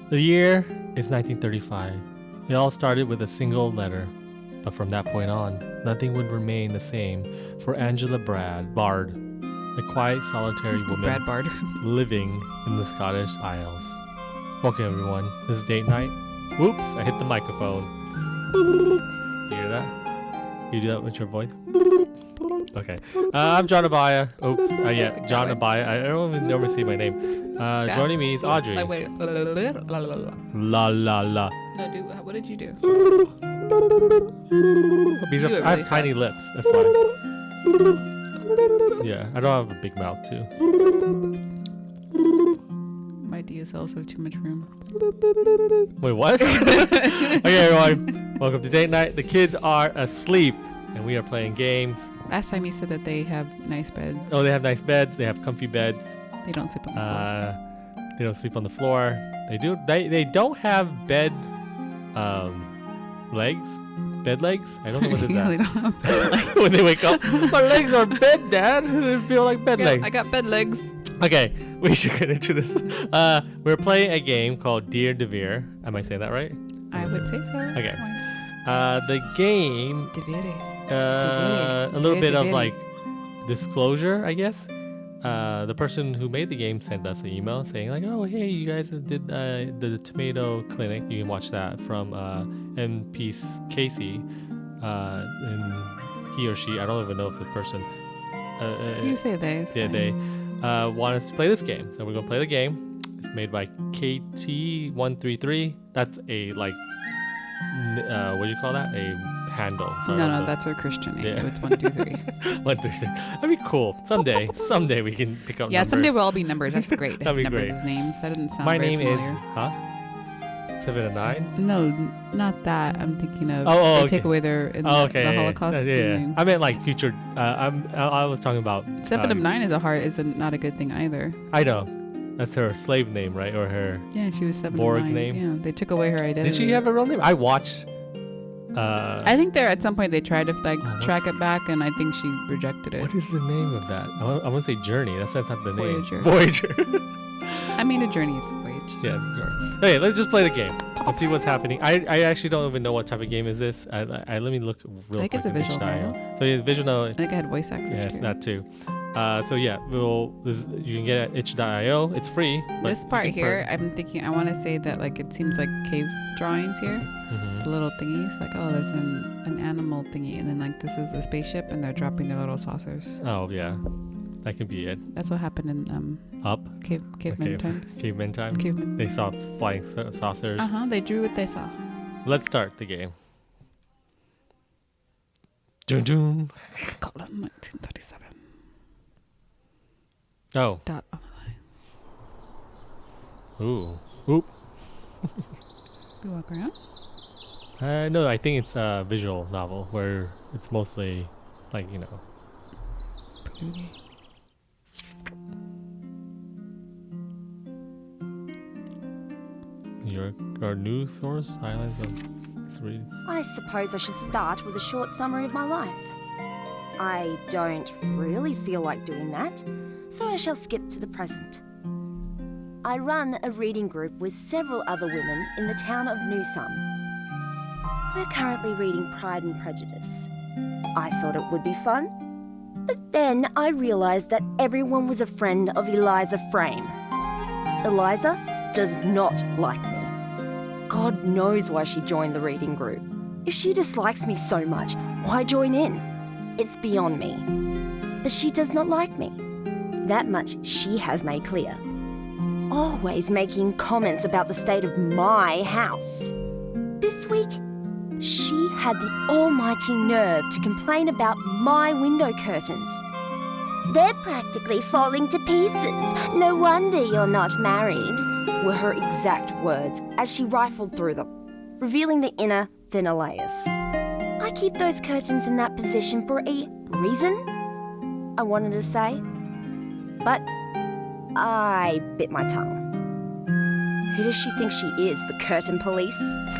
The year is 1935. It all started with a single letter, but from that point on, nothing would remain the same for Angela Bard, a quiet, solitary woman Brad Bard. living in the Scottish Isles. Welcome, everyone. This is Date Night. Whoops, I hit the microphone. You hear that? You do that with your voice? Okay. I'm John Abaya. Oops. Yeah, John Abaya. I don't even never see my name. Joining me is Audrey. Wait. La la la. No, dude. What did you do? I have tiny lips. That's why. Yeah, I don't have a big mouth too. My DSLs have too much room. Wait, what? Okay, everyone. Welcome to Date Night. The kids are asleep, and we are playing games. Last time you said that they have nice beds. Oh, they have nice beds. They have comfy beds. They don't sleep on the floor. They don't sleep on the floor. They do. They don't have bed legs. Bed legs? I don't know what is Yeah, that. they don't have bed legs. When they wake up, my legs are bed, Dad. They feel like bed legs. I got bed legs. Okay, we should get into this. We're playing a game called Dear Devere. Am I saying that right? I would say so. Okay. The game. Devere. A little bit of like disclosure, I guess. The person who made the game sent us an email saying like, oh, hey, you guys did the tomato clinic. You can watch that from MP Casey. And he or she, I don't even know if the person. You say they. Yeah, they want us to play this game. So we're going to play the game. It's made by Katy133. That's a like, what do you call that? A handle. Sorry, No, that's our Christian name. Yeah. It's 1, 2, 3. 1, 2, 3. That'd be cool. Someday we can pick up. Yeah, numbers. someday we'll all be numbers. That's great. That'd be numbers great. As names. That didn't sound My very name familiar. is 7 and 9. No, not that. I'm thinking of Oh, they okay. take away their in Okay, the Holocaust. yeah. I meant like future. I was talking about 7 of 9 is not a good thing either. I know. That's her slave name, right? Or her. Yeah, she was 7 Borg of 9. name? Yeah, they took away her identity. Did she have a real name? I watched. I think there at some point they tried to track it back, and I think she rejected it. What is the name of that? I want to say Journey. That's not the name. Voyager. Voyager. I mean, a journey is a voyage. Yeah, it's Journey. Okay, let's just play the game. Let's see what's happening. I actually don't even know what type of game is this. Let me look real quick. I think it's a visual novel. So yeah, visual novel. I think I had voice actors. Yeah, it's too. that too. So yeah, you can get it at itch.io. It's free. But This part here, I'm thinking, I want to say that like it seems like cave drawings here. Mm-hmm. The little thingies, like, oh, there's an animal thingy, and then like this is the spaceship, and they're dropping their little saucers. Oh yeah, that could be it. That's what happened in caveman times. Caveman times. Caveman. They saw flying saucers. They drew what they saw. Let's start the game. Dun dun. Scotland, 1937. Oh. Dot on the line. Ooh. Oop. We walk around. No, I think it's a visual novel where it's mostly like, you know. Our news source, highlights of this reading. I suppose I should start with a short summary of my life. I don't really feel like doing that, so I shall skip to the present. I run a reading group with several other women in the town of Newsome. We're currently reading Pride and Prejudice. I thought it would be fun, but then I realised that everyone was a friend of Eliza Frame. Eliza does not like me. God knows why she joined the reading group. If she dislikes me so much, why join in? It's beyond me. But she does not like me. That much she has made clear. Always making comments about the state of my house. This week, she had the almighty nerve to complain about my window curtains. They're practically falling to pieces. No wonder you're not married, were her exact words as she rifled through them, revealing the inner, thinner layers. I keep those curtains in that position for a reason, I wanted to say, but I bit my tongue. Who does she think she is, the curtain police?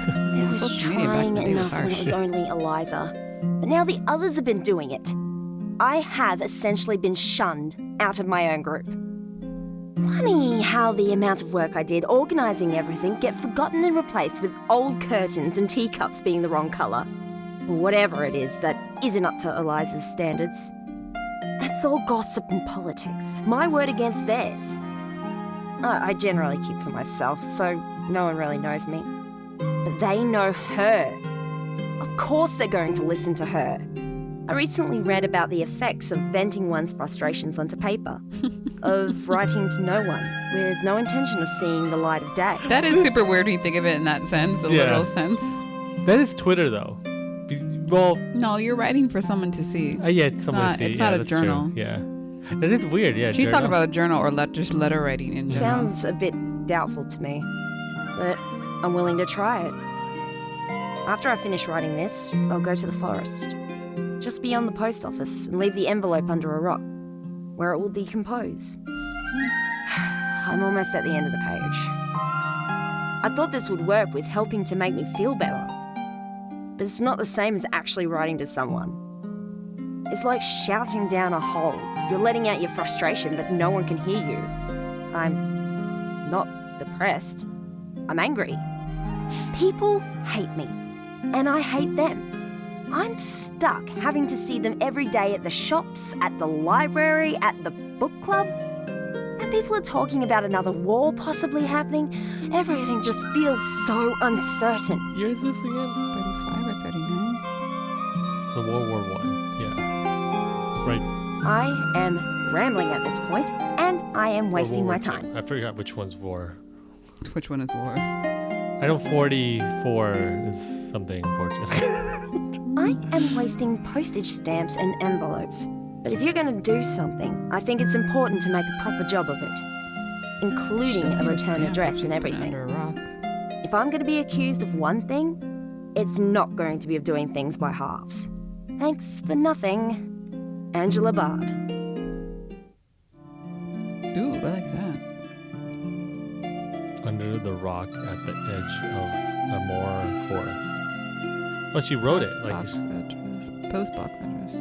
There was Social media back in trying the day was enough when it harsh. was only Eliza. But now the others have been doing it. I have essentially been shunned out of my own group. Funny how the amount of work I did organising everything get forgotten and replaced with old curtains and teacups being the wrong colour. Or whatever it is that isn't up to Eliza's standards. It's all gossip and politics. My word against theirs. I generally keep to myself, so no one really knows me. But they know her. Of course they're going to listen to her. I recently read about the effects of venting one's frustrations onto paper. Of writing to no one, with no intention of seeing the light of day. That is super weird when you think of it in that sense, the literal sense. That is Twitter, though. Well, no, you're writing for someone to see. Yeah, someone to see. It's not a journal. True. Yeah. That is weird, yeah. She's talking about a journal or just letter writing in general. Sounds a bit doubtful to me, but I'm willing to try it. After I finish writing this, I'll go to the forest, just beyond the post office, and leave the envelope under a rock, where it will decompose. I'm almost at the end of the page. I thought this would work with helping to make me feel better, but it's not the same as actually writing to someone. It's like shouting down a hole. You're letting out your frustration, but no one can hear you. I'm not depressed. I'm angry. People hate me, and I hate them. I'm stuck having to see them every day at the shops, at the library, at the book club. And people are talking about another war possibly happening. Everything just feels so uncertain. Year is this again? 35 or 39? So World War I. Yeah. Right. I am rambling at this point, and I am wasting my time. I forgot which one's war. Which one is war? I know 44 is something important. I am wasting postage stamps and envelopes. But if you're going to do something, I think it's important to make a proper job of it, including a return address and everything. Under a rock. If I'm going to be accused of one thing, it's not going to be of doing things by halves. Thanks for nothing, Angela Bard. Ooh, I like that. Under the rock at the edge of a moor forest. Oh, she wrote it. Post box address.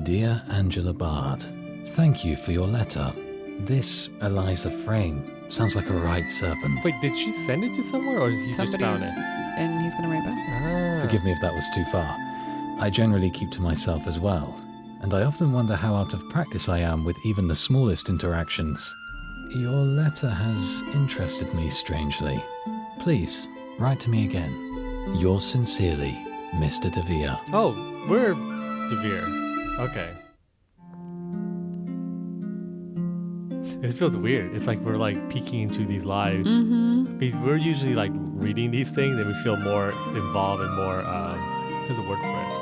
Dear Angela Bard, thank you for your letter. This Eliza frame sounds like a right serpent. Wait, did she send it to somewhere or he just found it? And he's going to write back. Forgive me if that was too far. I generally keep to myself as well, and I often wonder how out of practice I am with even the smallest interactions. Your letter has interested me strangely. Please, write to me again. Yours sincerely, Mr. Devere. Oh, we're Devere. Okay. It feels weird. It's like we're like peeking into these lives. Mm-hmm. Because we're usually like reading these things and we feel more involved and more, there's a word for it.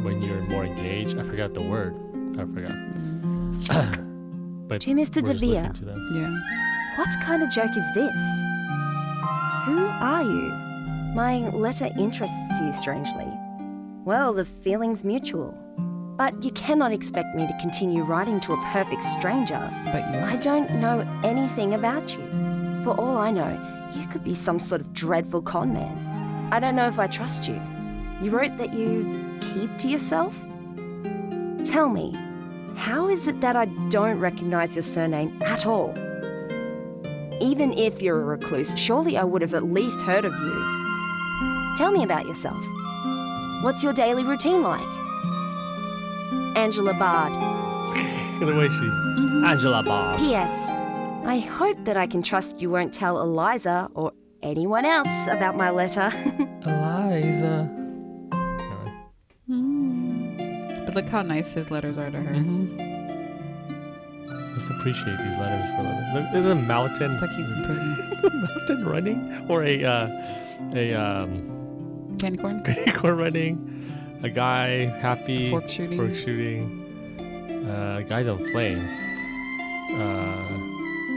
When you're more engaged. I forgot the word. I forgot. But To Mr. we're just Devere. listening to them. Yeah. What kind of joke is this? Who are you? My letter interests you strangely. Well, the feeling's mutual. But you cannot expect me to continue writing to a perfect stranger. But you are. I don't know anything about you. For all I know, you could be some sort of dreadful con man. I don't know if I trust you. You wrote that you keep to yourself? Tell me, how is it that I don't recognize your surname at all? Even if you're a recluse, surely I would have at least heard of you. Tell me about yourself. What's your daily routine like? Angela Bard. The way she... Angela Bard. P.S. I hope that I can trust you won't tell Eliza or anyone else about my letter. Eliza. But look how nice his letters are to her. Let's appreciate these letters for a little bit. There's a mountain. It's like he's in prison. Mountain running, or a Candy corn? candy corn running. A guy happy. Fork shooting. Guy's on flame.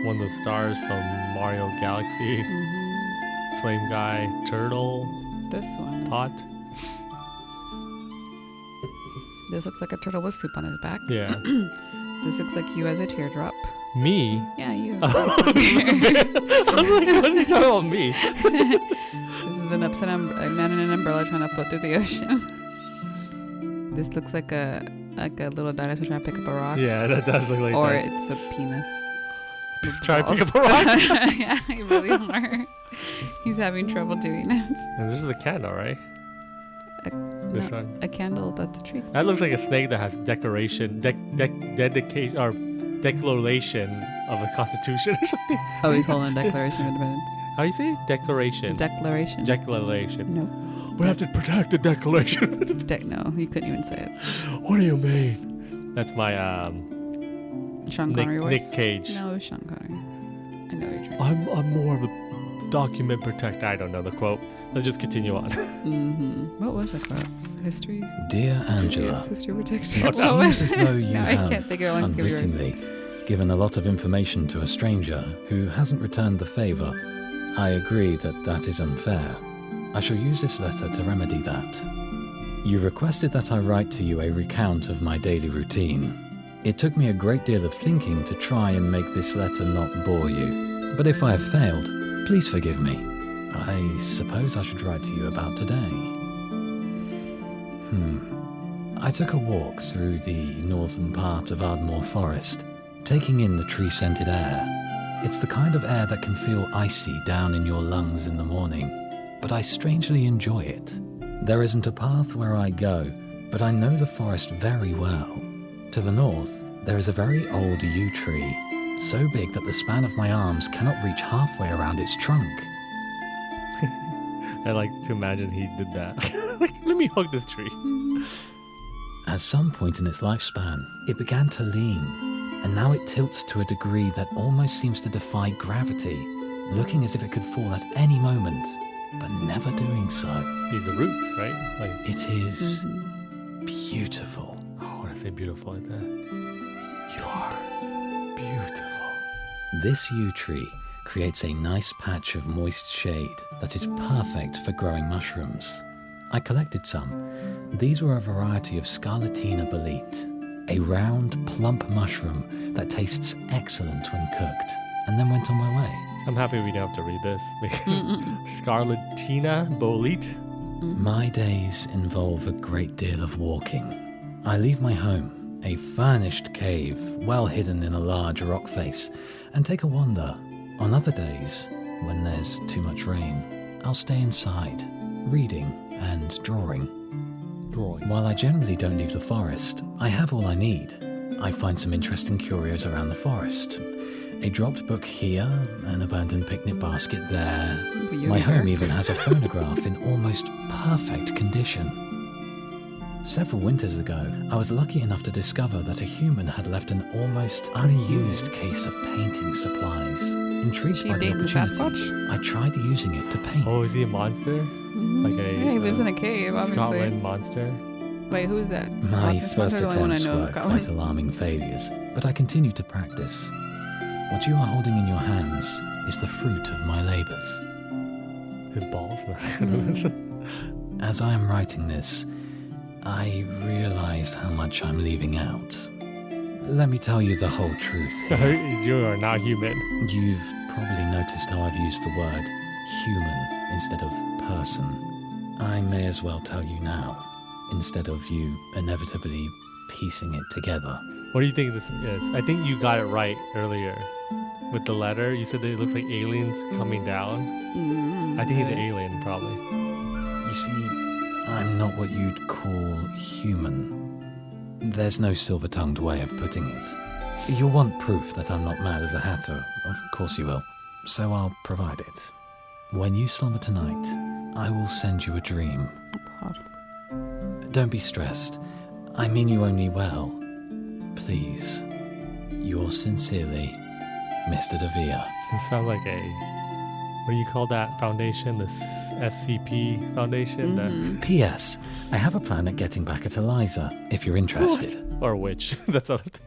One of the stars from Mario Galaxy. Flame guy. Turtle. This one. Pot. This looks like a turtle with soup on his back. Yeah. This looks like you as a teardrop. Me? Yeah, you. I was like, what are you talking about me? This is an upside down a man in an umbrella trying to float through the ocean. This looks like a like a little dinosaur trying to pick up a rock. Yeah, that does look like Or that. it's a penis. Try to pick up a rock. Yeah, really hard. He's having trouble doing it. And this is a candle, right? This one. A candle, that's a tree. That looks like a snake that has decoration, dedication, or declaration of a constitution or something. Oh, he's holding a Declaration of Independence. How do you say it? Declaration. Declaration. Declaration. No. We have to protect the declaration. No, you couldn't even say it. What do you mean? That's my Sean Connery voice? Nick Cage. No, it was Sean Connery. I know you're trying. I'm more of a document protector. I don't know the quote. Let's just continue on. What was that quote? History? Dear Angela, Yes, history protection. it seems as though you No, I can't have think of one. Give yours. unwittingly given a lot of information to a stranger who hasn't returned the favour. I agree that that is unfair. I shall use this letter to remedy that. You requested that I write to you a recount of my daily routine. It took me a great deal of thinking to try and make this letter not bore you. But if I have failed, please forgive me. I suppose I should write to you about today. I took a walk through the northern part of Ardmore Forest, taking in the tree-scented air. It's the kind of air that can feel icy down in your lungs in the morning, but I strangely enjoy it. There isn't a path where I go, but I know the forest very well. To the north, there is a very old yew tree, so big that the span of my arms cannot reach halfway around its trunk. I like to imagine he did that. Like, let me hug this tree. At some point in its lifespan, it began to lean, and now it tilts to a degree that almost seems to defy gravity, looking as if it could fall at any moment, but never doing so. These are roots, right? Like, It is beautiful. oh, I want to say beautiful like that. You are beautiful. This yew tree creates a nice patch of moist shade that is perfect for growing mushrooms. I collected some. These were a variety of Scarlatina bolete, a round, plump mushroom that tastes excellent when cooked, and then went on my way. I'm happy we don't have to read this. Scarlatina bolete. My days involve a great deal of walking. I leave my home, a furnished cave well hidden in a large rock face, and take a wander. On other days, when there's too much rain, I'll stay inside, reading and drawing. While I generally don't leave the forest, I have all I need. I find some interesting curios around the forest. A dropped book here, an abandoned picnic basket there. My home even has a phonograph in almost perfect condition. Several winters ago, I was lucky enough to discover that a human had left an almost unused case of painting supplies. Intrigued by the dating opportunity, Sasquatch? I tried using it to paint. Oh, is he a monster? Like a Yeah, he lives in a cave, obviously. Scotland monster? Wait, who is that? My It's first not the only one I attempts know of were Scotland. quite alarming failures, but I continued to practice. What you are holding in your hands is the fruit of my labours. His balls? As I am writing this, I realize how much I'm leaving out. Let me tell you the whole truth here. You are not human. You've probably noticed how I've used the word human instead of person. I may as well tell you now, instead of you inevitably piecing it together. What do you think this is? I think you got it right earlier. With the letter, you said that it looks like aliens coming down. I think he's an alien, probably. You see, I'm not what you'd call human. There's no silver-tongued way of putting it. You'll want proof that I'm not mad as a hatter. Of course you will. So I'll provide it. When you slumber tonight, I will send you a dream. Don't be stressed. I mean you only well. Please. Yours sincerely, Mr. Devere. It sounds like a... What do you call that foundation? The SCP Foundation? P.S. I have a plan at getting back at Eliza, if you're interested. Or which? That's the other thing.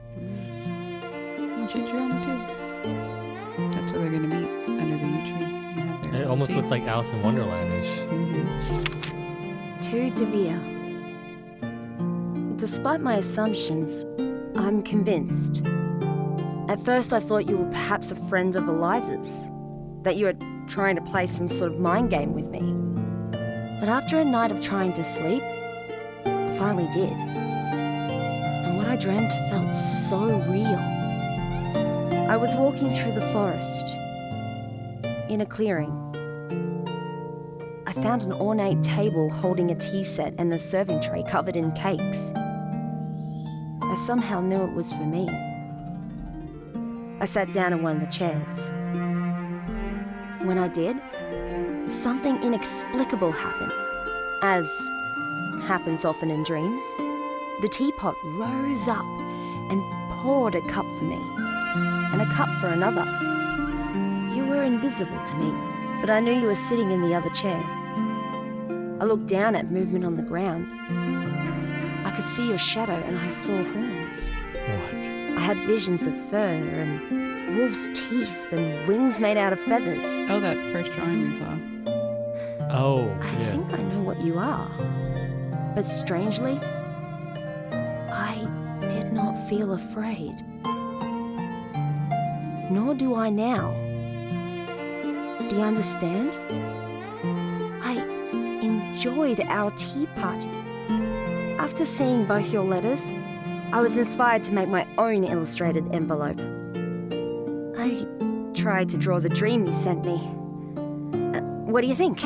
You should draw them too. That's where they're going to meet, under the yew tree. They have their It almost date. looks like Alice in Wonderland-ish. To Devere. Despite my assumptions, I'm convinced. At first I thought you were perhaps a friend of Eliza's, that you were trying to play some sort of mind game with me. But after a night of trying to sleep, I finally did. And I dreamt felt so real. I was walking through the forest, in a clearing. I found an ornate table holding a tea set and a serving tray covered in cakes. I somehow knew it was for me. I sat down in one of the chairs. When I did, something inexplicable happened. As happens often in dreams, the teapot rose up and poured a cup for me, and a cup for another. You were invisible to me, but I knew you were sitting in the other chair. I looked down at movement on the ground. I could see your shadow and I saw horns. What? I had visions of fur and wolves' teeth and wings made out of feathers. Oh, that first drawing we saw. Oh, I yeah. think I know what you are. But strangely, I did not feel afraid. Nor do I now. Do you understand? I enjoyed our tea party. After seeing both your letters, I was inspired to make my own illustrated envelope. I tried to draw the dream you sent me. What do you think?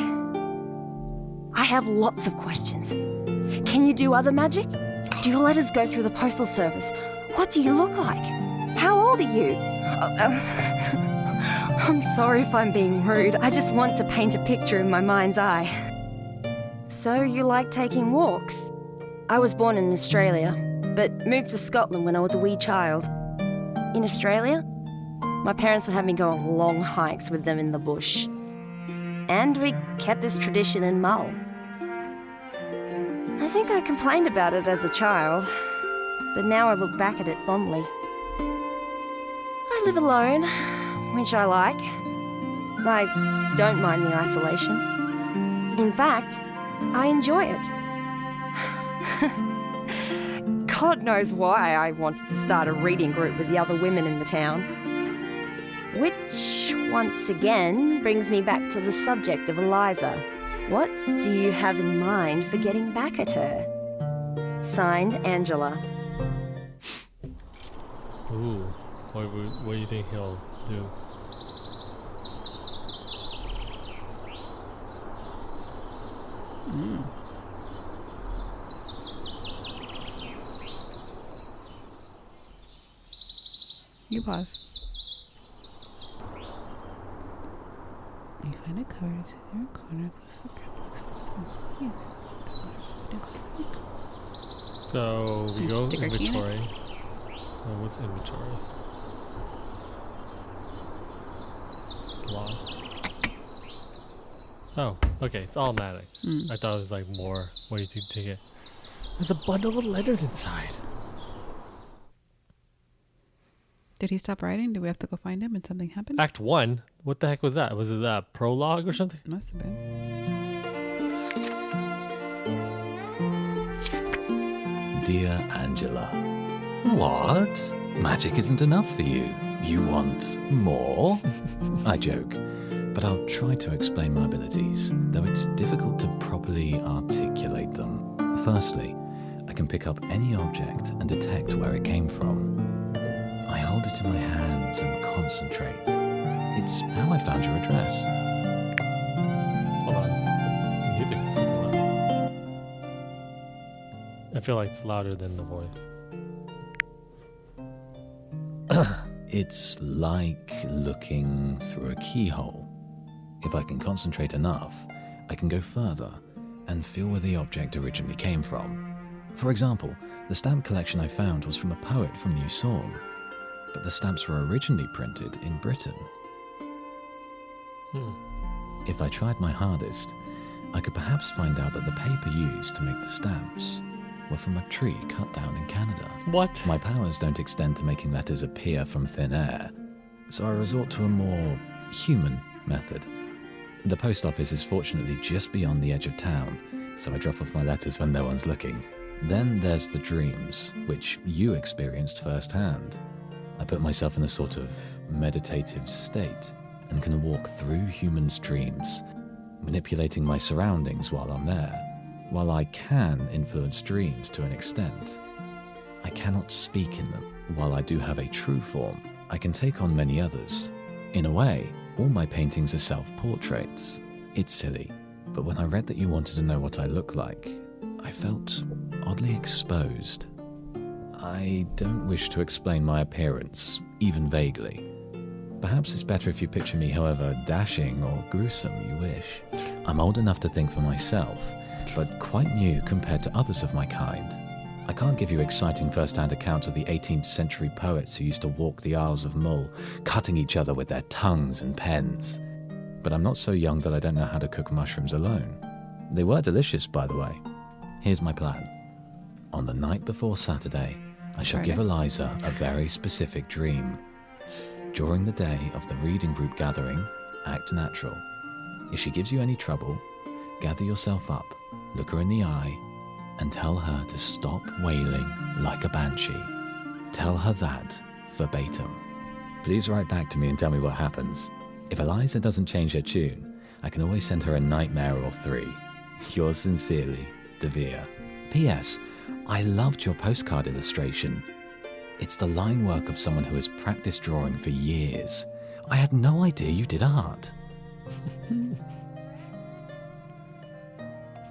I have lots of questions. Can you do other magic? Do your letters go through the postal service? What do you look like? How old are you? I'm sorry if I'm being rude. I just want to paint a picture in my mind's eye. So you like taking walks? I was born in Australia, but moved to Scotland when I was a wee child. In Australia, my parents would have me go on long hikes with them in the bush. And we kept this tradition in Mull. I think I complained about it as a child, but now I look back at it fondly. I live alone, which I like. I don't mind the isolation. In fact, I enjoy it. God knows why I wanted to start a reading group with the other women in the town. Which, once again, brings me back to the subject of Eliza. What do you have in mind for getting back at her? Signed, Angela. Ooh, what do you think he'll do? You pause. You find a cover to your corner. So we go Sticker key in it? inventory. What's inventory? Lock. Oh, okay, it's automatic. I thought it was like more ways to take it. There's a bundle of letters inside. Did he stop writing? Did we have to go find him and something happened? Act 1? What the heck was that? Was it that prologue or something? Must have been. Dear Angela, what? Magic isn't enough for you. You want more? I joke, but I'll try to explain my abilities, though it's difficult to properly articulate them. Firstly, I can pick up any object and detect where it came from. I hold it in my hands and concentrate. It's how I found your address. Hold on. The music's super loud. I feel like it's louder than the voice. It's like looking through a keyhole. If I can concentrate enough, I can go further and feel where the object originally came from. For example, the stamp collection I found was from a poet from New Saul, but the stamps were originally printed in Britain. If I tried my hardest, I could perhaps find out that the paper used to make the stamps were from a tree cut down in Canada. What? My powers don't extend to making letters appear from thin air, so I resort to a more human method. The post office is fortunately just beyond the edge of town, so I drop off my letters when no one's looking. Then there's the dreams, which you experienced firsthand. I put myself in a sort of meditative state and can walk through humans' dreams, manipulating my surroundings while I'm there. While I can influence dreams to an extent, I cannot speak in them. While I do have a true form, I can take on many others. In a way, all my paintings are self-portraits. It's silly, but when I read that you wanted to know what I look like, I felt oddly exposed. I don't wish to explain my appearance, even vaguely. Perhaps it's better if you picture me however dashing or gruesome you wish. I'm old enough to think for myself, but quite new compared to others of my kind. I can't give you exciting first-hand accounts of the 18th century poets who used to walk the Isles of Mull, cutting each other with their tongues and pens. But I'm not so young that I don't know how to cook mushrooms alone. They were delicious, by the way. Here's my plan. On the night before Saturday, I shall give Eliza a very specific dream. During the day of the reading group gathering, act natural. If she gives you any trouble, gather yourself up, look her in the eye, and tell her to stop wailing like a banshee. Tell her that verbatim. Please write back to me and tell me what happens. If Eliza doesn't change her tune, I can always send her a nightmare or 3. Yours sincerely, Devere. P.S. I loved your postcard illustration. It's the line work of someone who has practiced drawing for years. I had no idea you did art.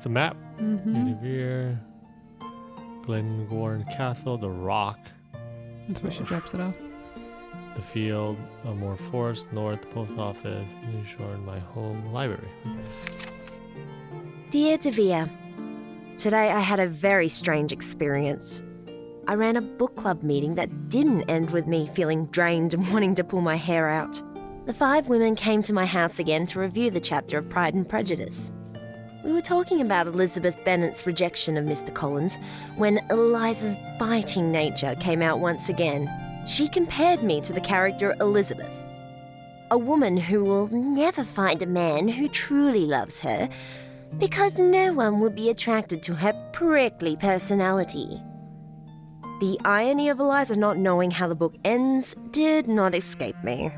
The map. Devere, Glengorn Castle, the rock. That's where she drops it off. The field, Moor Forest, North, Post Office, New Shore, and my home library. Okay. Dear Devere, today I had a very strange experience. I ran a book club meeting that didn't end with me feeling drained and wanting to pull my hair out. The 5 women came to my house again to review the chapter of Pride and Prejudice. We were talking about Elizabeth Bennet's rejection of Mr. Collins when Eliza's biting nature came out once again. She compared me to the character Elizabeth, a woman who will never find a man who truly loves her because no one would be attracted to her prickly personality. The irony of Eliza not knowing how the book ends did not escape me.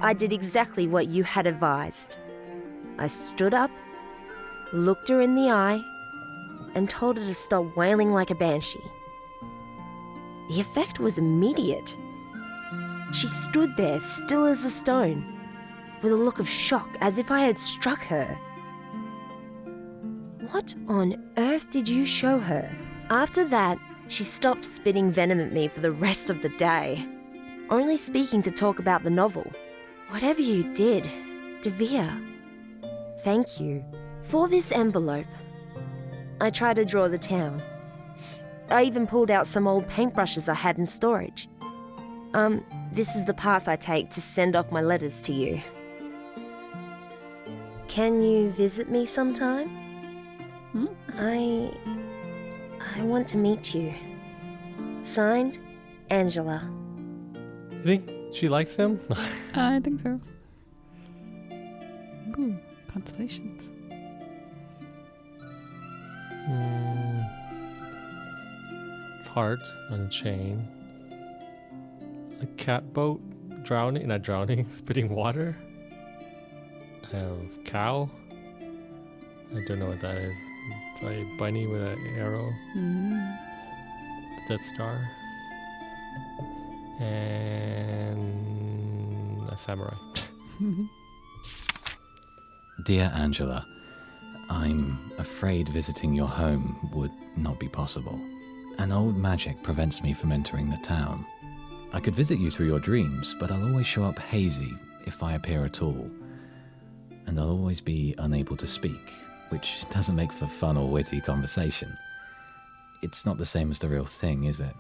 I did exactly what you had advised. I stood up, looked her in the eye, and told her to stop wailing like a banshee. The effect was immediate. She stood there still as a stone, with a look of shock as if I had struck her. What on earth did you show her? After that, she stopped spitting venom at me for the rest of the day, only speaking to talk about the novel. Whatever you did, Devere, thank you. For this envelope, I tried to draw the town. I even pulled out some old paintbrushes I had in storage. This is the path I take to send off my letters to you. Can you visit me sometime? I want to meet you. Signed, Angela. You think she likes him? I think so. Ooh, constellations. It's heart on a chain. A cat boat drowning, not drowning, spitting water. I have cow. I don't know what that is. A bunny with an arrow. Death Star. And a samurai. Dear Angela, I'm afraid visiting your home would not be possible. An old magic prevents me from entering the town. I could visit you through your dreams, but I'll always show up hazy if I appear at all. And I'll always be unable to speak, which doesn't make for fun or witty conversation. It's not the same as the real thing, is it?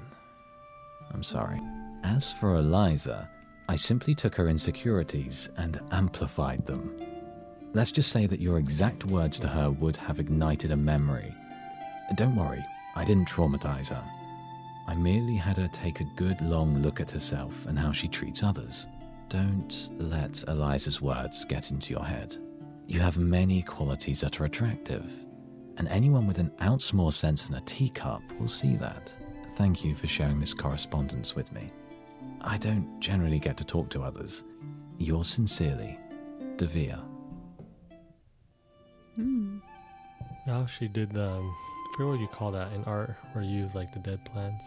I'm sorry. As for Eliza, I simply took her insecurities and amplified them. Let's just say that your exact words to her would have ignited a memory. Don't worry, I didn't traumatize her. I merely had her take a good long look at herself and how she treats others. Don't let Eliza's words get into your head. You have many qualities that are attractive, and anyone with an ounce more sense than a teacup will see that. Thank you for sharing this correspondence with me. I don't generally get to talk to others. Yours sincerely, Devere. Oh, she did forget what you call that in art, where you use like the dead plants.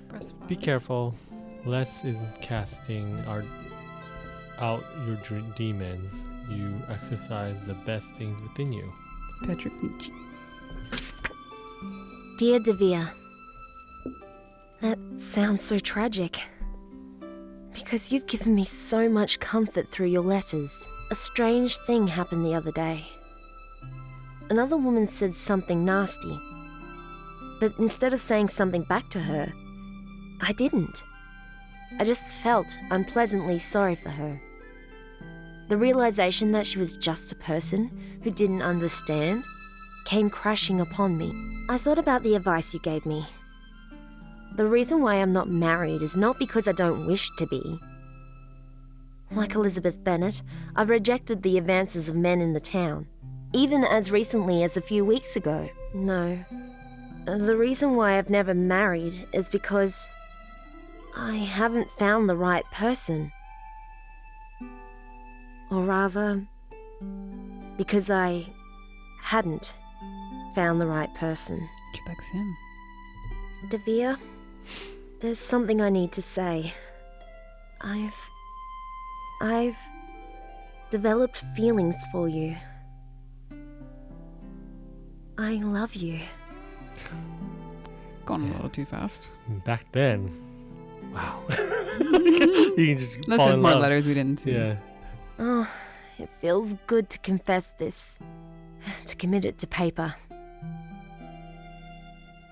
Press Be Y. careful. Less isn't casting out your demons. You exercise the best things within you. Patrick Nietzsche. Dear Devere, that sounds so tragic. Because you've given me so much comfort through your letters. A strange thing happened the other day. Another woman said something nasty. But instead of saying something back to her, I didn't. I just felt unpleasantly sorry for her. The realization that she was just a person who didn't understand came crashing upon me. I thought about the advice you gave me. The reason why I'm not married is not because I don't wish to be. Like Elizabeth Bennet, I've rejected the advances of men in the town, even as recently as a few weeks ago. No. The reason why I've never married is because I haven't found the right person. Or rather, because I hadn't found the right person. She likes him. Devere, there's something I need to say. I've developed feelings for you. I love you. Gone a little too fast. Back then, wow. You can just Unless fall there's in more love. letters we didn't see. Yeah. Oh, it feels good to confess this, to commit it to paper.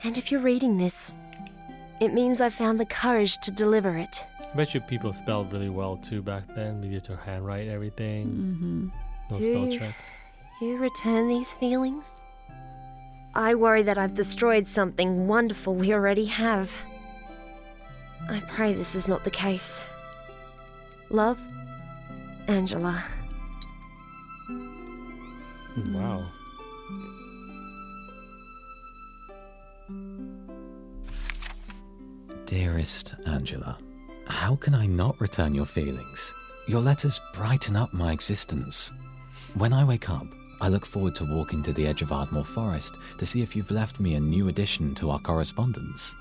And if you're reading this, it means I found the courage to deliver it. I bet you people spelled really well too back then. We used to handwrite everything. Mm-hmm. No Do spell check. you return these feelings? I worry that I've destroyed something wonderful we already have. I pray this is not the case. Love, Angela. Wow. Dearest Angela, how can I not return your feelings? Your letters brighten up my existence. When I wake up, I look forward to walking to the edge of Ardmore Forest to see if you've left me a new addition to our correspondence.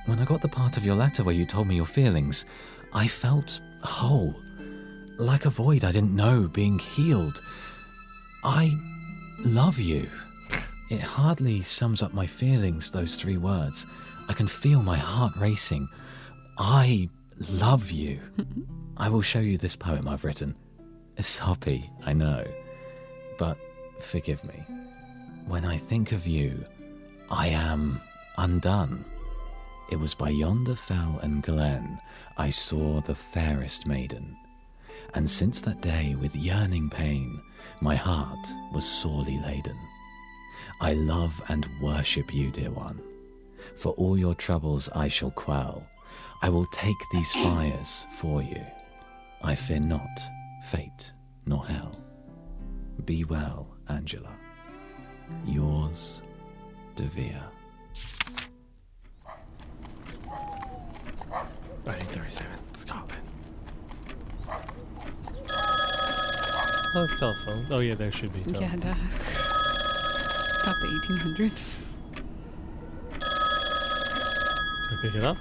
When I got the part of your letter where you told me your feelings, I felt whole, like a void I didn't know being healed. I love you. It hardly sums up my feelings, those 3 words. I can feel my heart racing. I love you. I will show you this poem I've written. It's soppy, I know, but forgive me. When I think of you, I am undone. It was by yonder fell and glen I saw the fairest maiden. And since that day with yearning pain, my heart was sorely laden. I love and worship you, dear one. For all your troubles I shall quell. I will take these fires for you. I fear not fate nor hell. Be well, Angela. Yours, Devere. 1937, Scotland. Oh, it's telephone. Oh yeah, there should be. Yeah, telephone. duh. Thought the 1800s. Can I pick it up?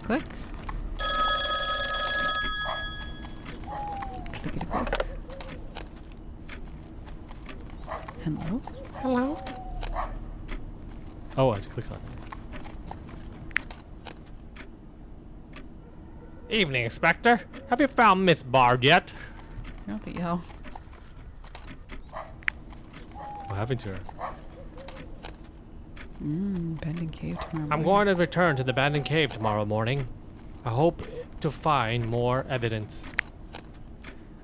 Click. Clickety click. Hello? Hello? Oh, I have to click on it. Evening, Inspector. Have you found Miss Bard yet? Not the yell. What happened to her? Abandoned cave tomorrow I'm morning. going to return to the abandoned cave tomorrow morning. I hope to find more evidence.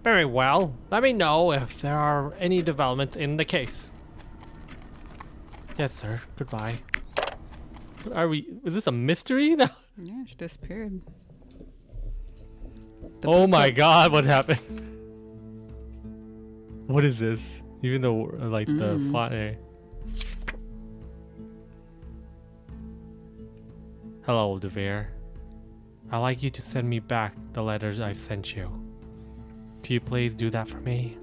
Very well. Let me know if there are any developments in the case. Yes, sir. Goodbye. What are we? Is this a mystery now? Yeah, she disappeared. Oh my God! What happened? What is this? Even though, like the font. Hello, Devere. I'd like you to send me back the letters I've sent you. Can you please do that for me?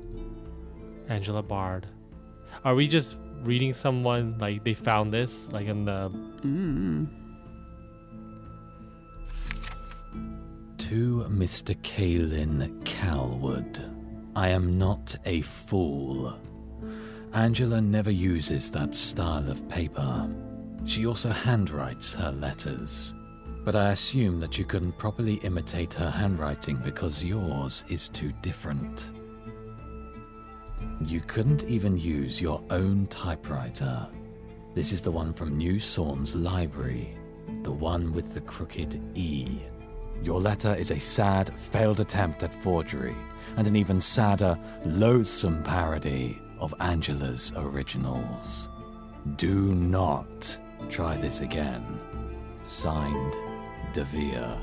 Angela Bard. Are we just reading someone like they found this like in the To Mr. Kaylin Calwood, I am not a fool. Angela never uses that style of paper. She also handwrites her letters. But I assume that you couldn't properly imitate her handwriting because yours is too different. You couldn't even use your own typewriter. This is the one from New Sawn's library, the one with the crooked E. Your letter is a sad, failed attempt at forgery, and an even sadder, loathsome parody of Angela's originals. Do not try this again. Signed, Devere.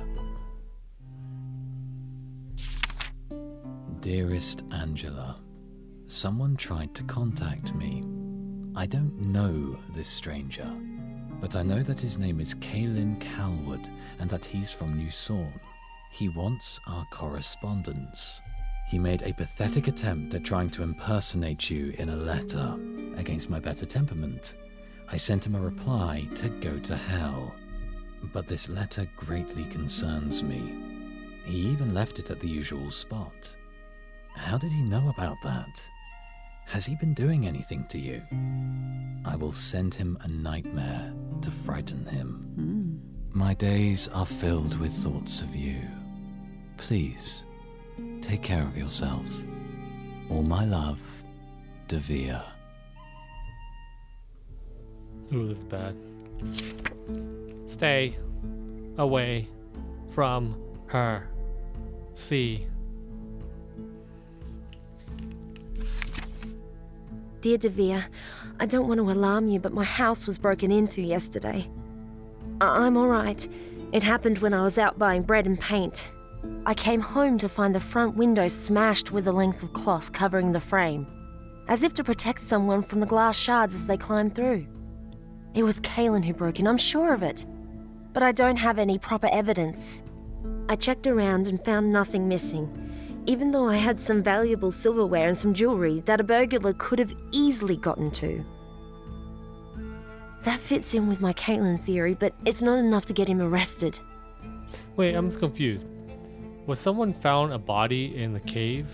Dearest Angela, someone tried to contact me. I don't know this stranger, but I know that his name is Kaylin Calwood and that he's from New Sawn. He wants our correspondence. He made a pathetic attempt at trying to impersonate you in a letter. Against my better temperament, I sent him a reply to go to hell. But this letter greatly concerns me. He even left it at the usual spot. How did he know about that? Has he been doing anything to you? I will send him a nightmare to frighten him. My days are filled with thoughts of you. Please, take care of yourself. All my love, Devere. Ooh, this is bad. Stay away from her. See. Dear Devere, I don't want to alarm you, but my house was broken into yesterday. I'm alright. It happened when I was out buying bread and paint. I came home to find the front window smashed with a length of cloth covering the frame, as if to protect someone from the glass shards as they climbed through. It was Kaylin who broke in, I'm sure of it. But I don't have any proper evidence. I checked around and found nothing missing, even though I had some valuable silverware and some jewelry that a burglar could have easily gotten to. That fits in with my Kaylin theory, but it's not enough to get him arrested. Wait, I'm just confused. Was someone found a body in the cave?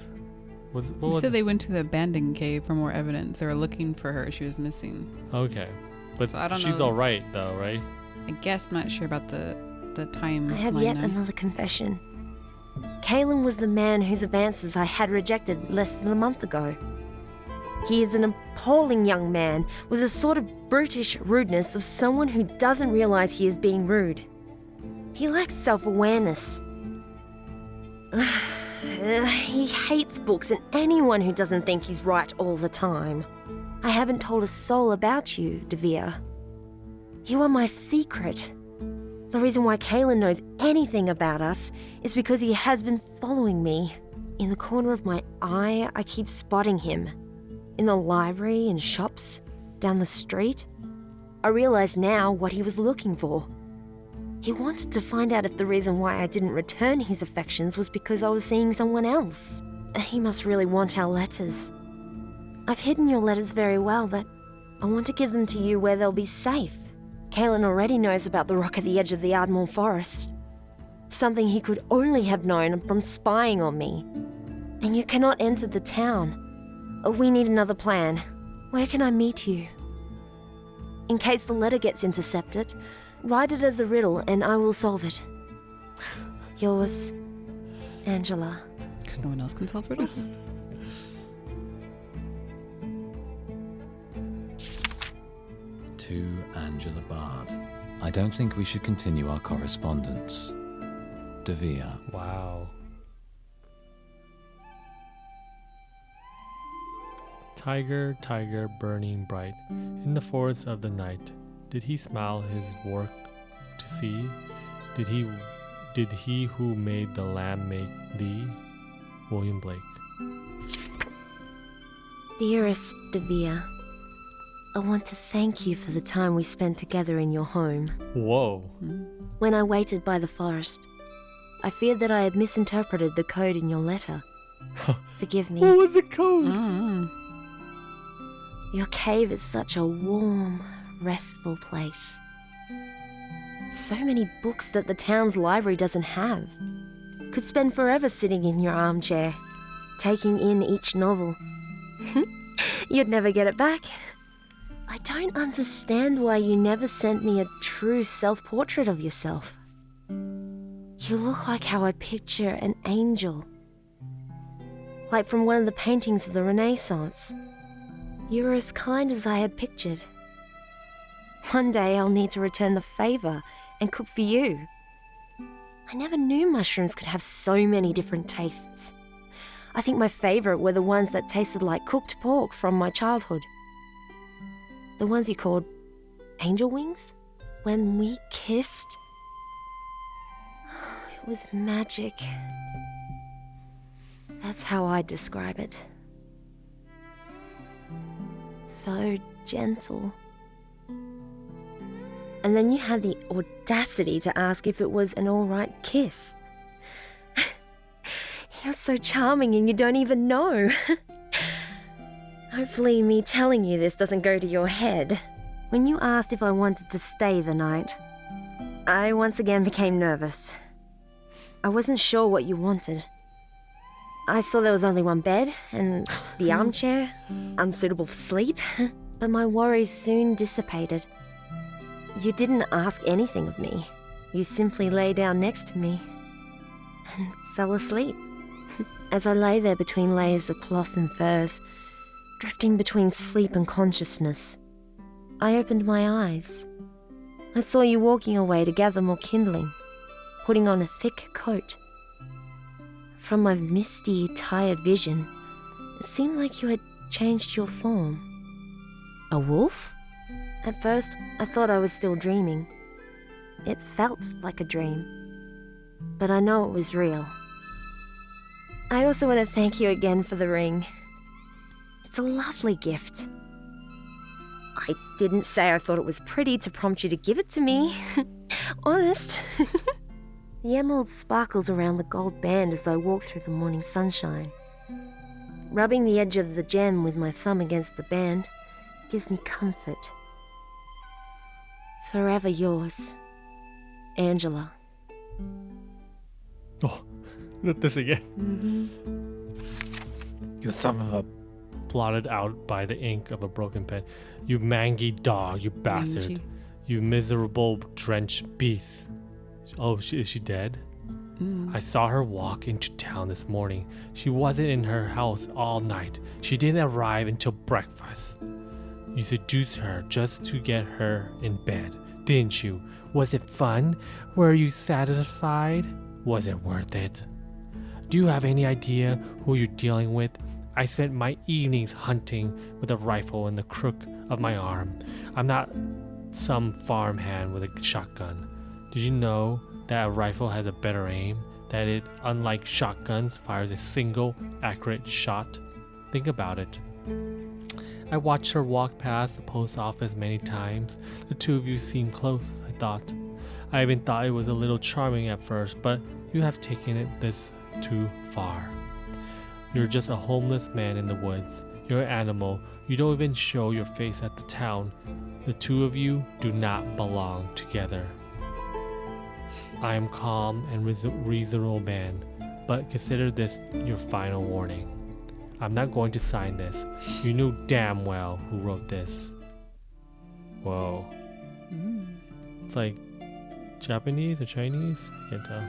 You said they went to the abandoned cave for more evidence. They were looking for her. She was missing. Okay. But So I don't she's know. all right, though, right? I guess I'm not sure about the time. I have line yet now. another confession. Kaylin was the man whose advances I had rejected less than a month ago. He is an appalling young man with a sort of brutish rudeness of someone who doesn't realize he is being rude. He lacks self-awareness. He hates books and anyone who doesn't think he's right all the time. I haven't told a soul about you, Devere. You are my secret. The reason why Kaylin knows anything about us is because he has been following me. In the corner of my eye, I keep spotting him. In the library, in shops, down the street. I realize now what he was looking for. He wanted to find out if the reason why I didn't return his affections was because I was seeing someone else. He must really want our letters. I've hidden your letters very well, but I want to give them to you where they'll be safe. Kaylin already knows about the rock at the edge of the Ardmore Forest. Something he could only have known from spying on me. And you cannot enter the town. We need another plan. Where can I meet you? In case the letter gets intercepted, write it as a riddle and I will solve it. Yours, Angela. Because no one else can solve riddles. To Angela Bard, I don't think we should continue our correspondence. Devere. Wow. Tiger, tiger, burning bright, in the forest of the night, did he smile his work to see? Did he who made the lamb make thee? William Blake. Dearest Devere, I want to thank you for the time we spent together in your home. Whoa. When I waited by the forest, I feared that I had misinterpreted the code in your letter. Forgive me. What was the code? Your cave is such a warm, restful place. So many books that the town's library doesn't have. Could spend forever sitting in your armchair, taking in each novel. You'd never get it back. I don't understand why you never sent me a true self-portrait of yourself. You look like how I picture an angel. Like from one of the paintings of the Renaissance. You were as kind as I had pictured. One day I'll need to return the favour and cook for you. I never knew mushrooms could have so many different tastes. I think my favourite were the ones that tasted like cooked pork from my childhood. The ones you called angel wings? When we kissed, it was magic. That's how I describe it. So gentle. And then you had the audacity to ask if it was an alright kiss. You're so charming and you don't even know. Hopefully me telling you this doesn't go to your head. When you asked if I wanted to stay the night, I once again became nervous. I wasn't sure what you wanted. I saw there was only one bed and the armchair, unsuitable for sleep, but my worries soon dissipated. You didn't ask anything of me. You simply lay down next to me and fell asleep. As I lay there between layers of cloth and furs, drifting between sleep and consciousness, I opened my eyes. I saw you walking away to gather more kindling, putting on a thick coat. From my misty, tired vision, it seemed like you had changed your form. A wolf? At first, I thought I was still dreaming. It felt like a dream, but I know it was real. I also want to thank you again for the ring. It's a lovely gift. I didn't say I thought it was pretty to prompt you to give it to me. Honest. The emerald sparkles around the gold band as I walk through the morning sunshine. Rubbing the edge of the gem with my thumb against the band gives me comfort. Forever yours, Angela. Oh, not this again. You son of a... blotted out by the ink of a broken pen. You mangy dog, you bastard. Mangy. You miserable, drenched beast. Oh, is she dead? I saw her walk into town this morning. She wasn't in her house all night. She didn't arrive until breakfast. You seduced her just to get her in bed, didn't you? Was it fun? Were you satisfied? Was it worth it? Do you have any idea who you're dealing with? I spent my evenings hunting with a rifle in the crook of my arm. I'm not some farmhand with a shotgun. Did you know that a rifle has a better aim? That it, unlike shotguns, fires a single accurate shot? Think about it. I watched her walk past the post office many times. The two of you seemed close, I thought. I even thought it was a little charming at first, but you have taken it this too far. You're just a homeless man in the woods. You're an animal. You don't even show your face at the town. The two of you do not belong together. I am calm and reasonable man, but consider this your final warning. I'm not going to sign this. You knew damn well who wrote this. Whoa. It's like Japanese or Chinese? I can't tell.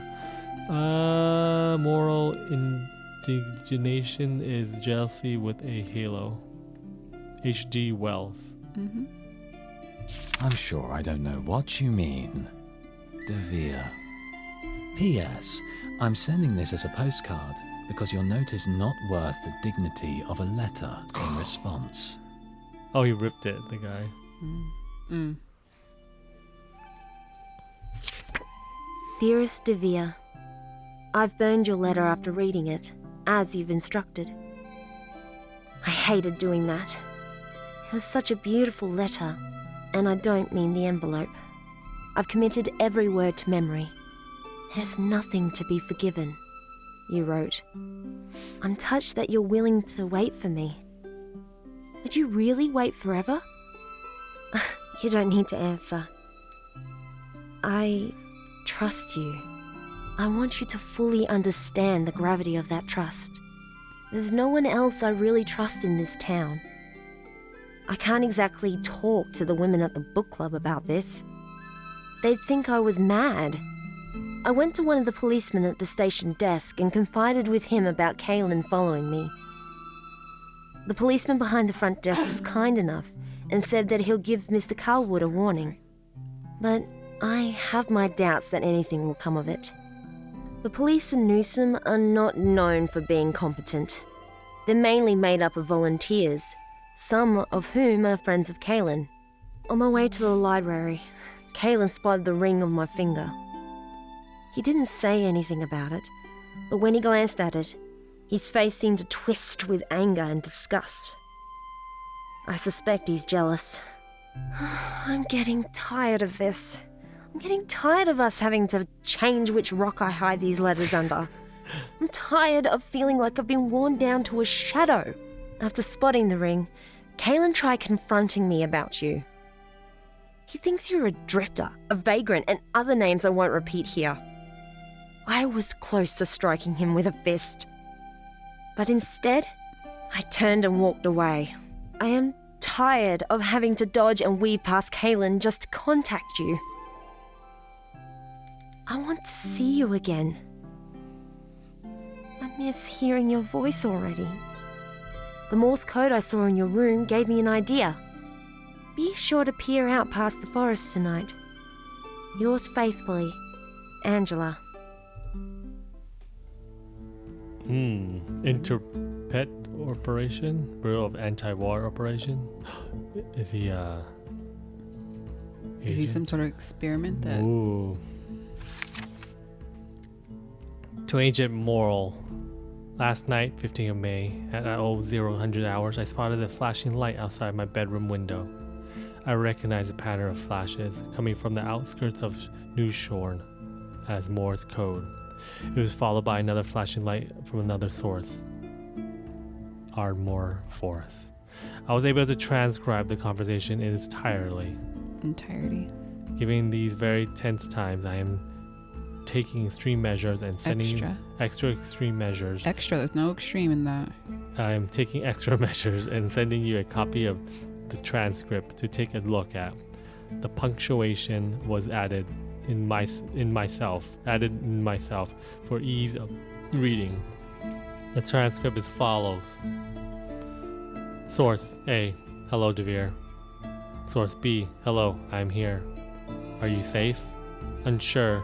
Moral indignation is jealousy with a halo. H.G. Wells. I'm sure I don't know what you mean. Devere. P.S. I'm sending this as a postcard because your note is not worth the dignity of a letter in response. Oh, he ripped it, the guy. Dearest Devere, I've burned your letter after reading it, as you've instructed. I hated doing that. It was such a beautiful letter, and I don't mean the envelope. I've committed every word to memory. There's nothing to be forgiven, you wrote. I'm touched that you're willing to wait for me. Would you really wait forever? You don't need to answer. I trust you. I want you to fully understand the gravity of that trust. There's no one else I really trust in this town. I can't exactly talk to the women at the book club about this. They'd think I was mad. I went to one of the policemen at the station desk and confided with him about Kaylin following me. The policeman behind the front desk was kind enough and said that he'll give Mr. Carlwood a warning. But I have my doubts that anything will come of it. The police in Newsom are not known for being competent. They're mainly made up of volunteers, some of whom are friends of Kaylin. On my way to the library, Kaylin spotted the ring on my finger. He didn't say anything about it, but when he glanced at it, his face seemed to twist with anger and disgust. I suspect he's jealous. I'm getting tired of this. I'm getting tired of us having to change which rock I hide these letters under. I'm tired of feeling like I've been worn down to a shadow. After spotting the ring, Kaylin tried confronting me about you. He thinks you're a drifter, a vagrant, and other names I won't repeat here. I was close to striking him with a fist. But instead, I turned and walked away. I am tired of having to dodge and weave past Kaylin just to contact you. I want to see you again. I miss hearing your voice already. The Morse code I saw in your room gave me an idea. Be sure to peer out past the forest tonight. Yours faithfully, Angela. Interpet Operation? Bureau of Anti-War Operation? Is he, Is he agent? some sort of experiment that... Ooh. To Agent Moral. Last night, 15th of May, at 0000 hours, I spotted a flashing light outside my bedroom window. I recognized a pattern of flashes coming from the outskirts of New Shorn as Morse code. It was followed by another flashing light from another source, Ardmore Forest. I was able to transcribe the conversation in its entirety. Given these very tense times, I am taking extreme measures and sending extra extreme measures. Extra, there's no extreme in that. I am taking extra measures and sending you a copy of the transcript to take a look at. The punctuation was added in myself for ease of reading. The transcript is follows. Source A, hello Devere. Source B, hello, I'm here. Are you safe? Unsure,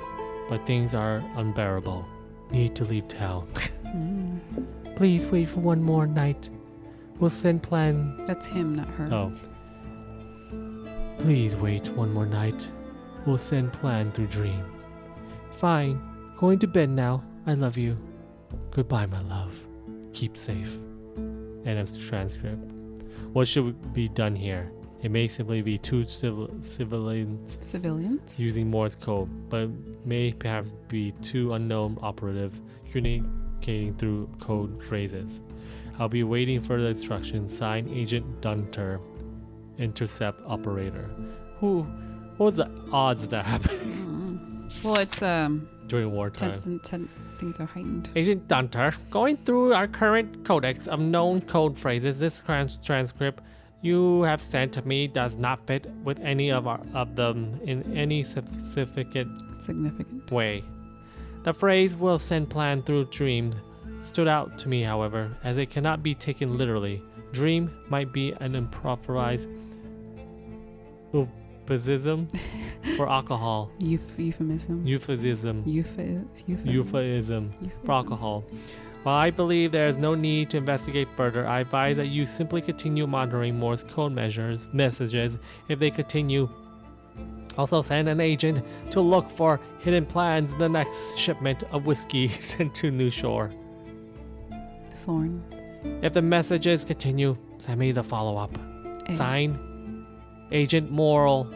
but things are unbearable. Need to leave town. Please wait for one more night. We'll send plan. That's him, not her. Oh. Please wait one more night. We'll send plan through dream. Fine. Going to bed now. I love you. Goodbye, my love. Keep safe. End of transcript. What should be done here? It may simply be two civilians using Morse code, but may perhaps be two unknown operatives communicating through code phrases. I'll be waiting further instructions. Signed, Agent Dunter, Intercept Operator. What's the odds of that happening? Well, it's during wartime. Things are heightened. Agent Dunter, going through our current codex of known code phrases, this transcript you have sent to me does not fit with any of them in any significant way. The phrase "will send plan through dreams" stood out to me, however, as it cannot be taken literally. Dream might be an improvised euphemism for alcohol. Euphemism for alcohol. While I believe there is no need to investigate further, I advise that you simply continue monitoring Morse code messages if they continue. Also send an agent to look for hidden plans in the next shipment of whiskey sent to New Shore. Sorn. If the messages continue, send me the follow-up. Sign, Agent Moral.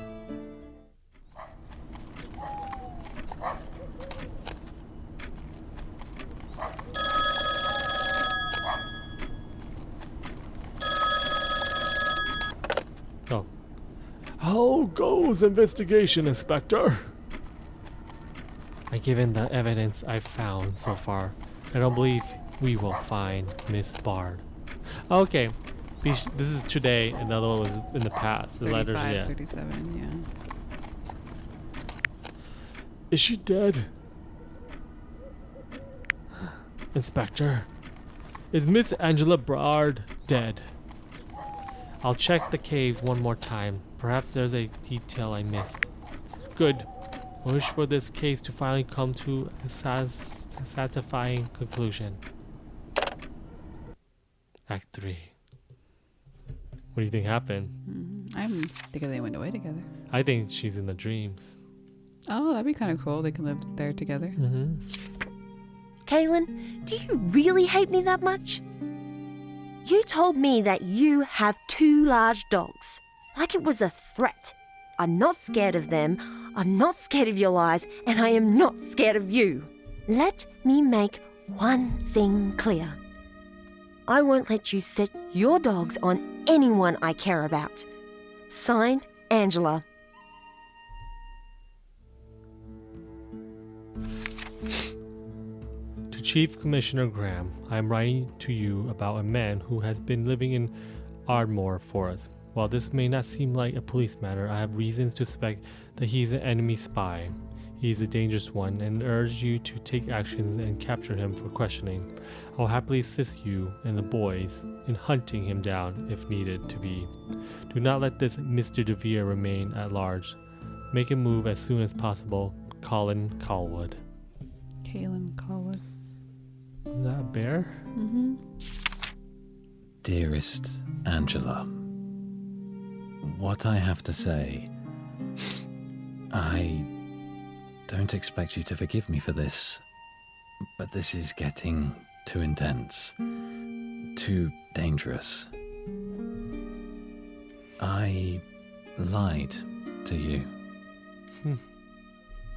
How goes investigation, Inspector? Given the evidence I've found so far, I don't believe we will find Miss Bard. Okay, this is today, and the other one was in the past. The letters, 37, yeah. Is she dead? Inspector, is Miss Angela Bard dead? I'll check the caves one more time. Perhaps there's a detail I missed. Good. I wish for this case to finally come to a satisfying conclusion. Act 3. What do you think happened? I'm thinking they went away together. I think she's in the dreams. Oh, that'd be kind of cool. They can live there together. Kaylin, do you really hate me that much? You told me that you have 2 large dogs. Like it was a threat. I'm not scared of them. I'm not scared of your lies. And I am not scared of you. Let me make one thing clear. I won't let you set your dogs on anyone I care about. Signed, Angela. To Chief Commissioner Graham, I am writing to you about a man who has been living in Ardmore for us. While this may not seem like a police matter, I have reasons to suspect that he is an enemy spy. He is a dangerous one and urge you to take actions and capture him for questioning. I will happily assist you and the boys in hunting him down if needed to be. Do not let this Mr. Devere remain at large. Make a move as soon as possible. Colin Callwood. Kaylin Callwood. Is that a bear? Dearest Angela, what I have to say, I don't expect you to forgive me for this, but this is getting too intense, too dangerous. I lied to you.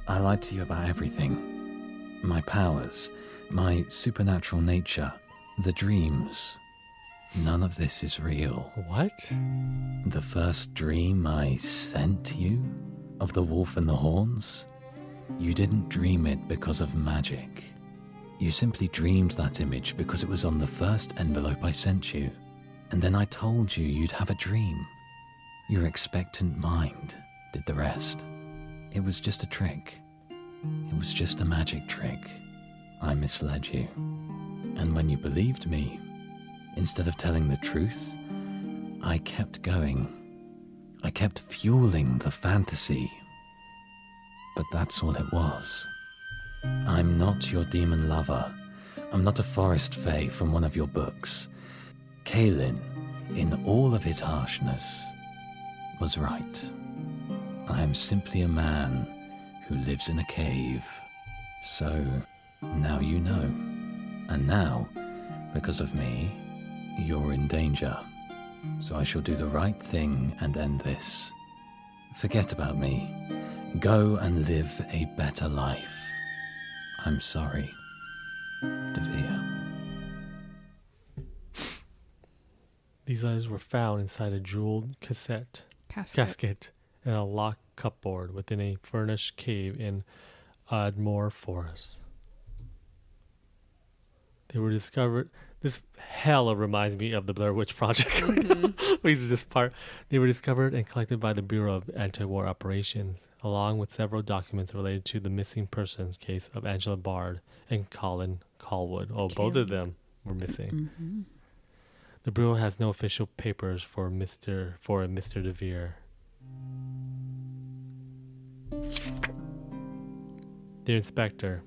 I lied to you about everything. My powers, my supernatural nature, the dreams. None of this is real. What? The first dream I sent you, of the wolf and the horns, you didn't dream it because of magic. You simply dreamed that image because it was on the first envelope I sent you. And then I told you you'd have a dream. Your expectant mind did the rest. It was just a trick. It was just a magic trick. I misled you. And when you believed me, instead of telling the truth, I kept going. I kept fueling the fantasy. But that's all it was. I'm not your demon lover. I'm not a forest fae from one of your books. Kaylin, in all of his harshness, was right. I am simply a man who lives in a cave. So, now you know. And now, because of me, you're in danger. So I shall do the right thing and end this. Forget about me. Go and live a better life. I'm sorry, Devere. These letters were found inside a jeweled casket and a locked cupboard within a furnished cave in Ardmore Forest. They were discovered. This hella reminds me of the Blair Witch Project. Reads this part. They were discovered and collected by the Bureau of Anti-War Operations, along with several documents related to the missing persons case of Angela Bard and Colin Callwood. Oh, both of them were missing. The Bureau has no official papers for Mr. Devere. Dear Inspector,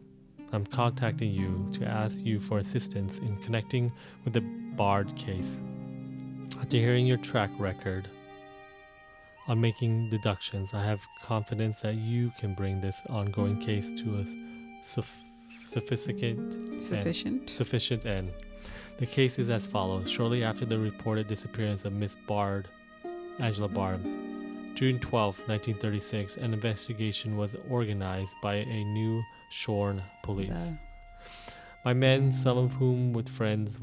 I'm contacting you to ask you for assistance in connecting with the Bard case. After hearing your track record on making deductions, I have confidence that you can bring this ongoing case to a sufficient end. The case is as follows. Shortly after the reported disappearance of Miss Bard, Angela Bard, June 12, 1936, an investigation was organized by a New Shorn police. My men, some of whom were friends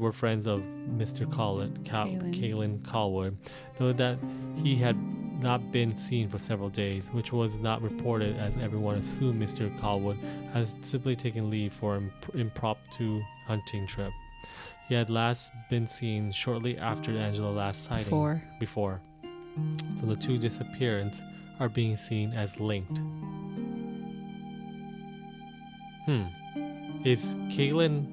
of Mr. Kaylin Callwood, noted that he had not been seen for several days, which was not reported as everyone assumed Mr. Colwood has simply taken leave for an impromptu hunting trip. He had last been seen shortly after Angela's last sighting. Before. So the two disappearances are being seen as linked. Is Caitlin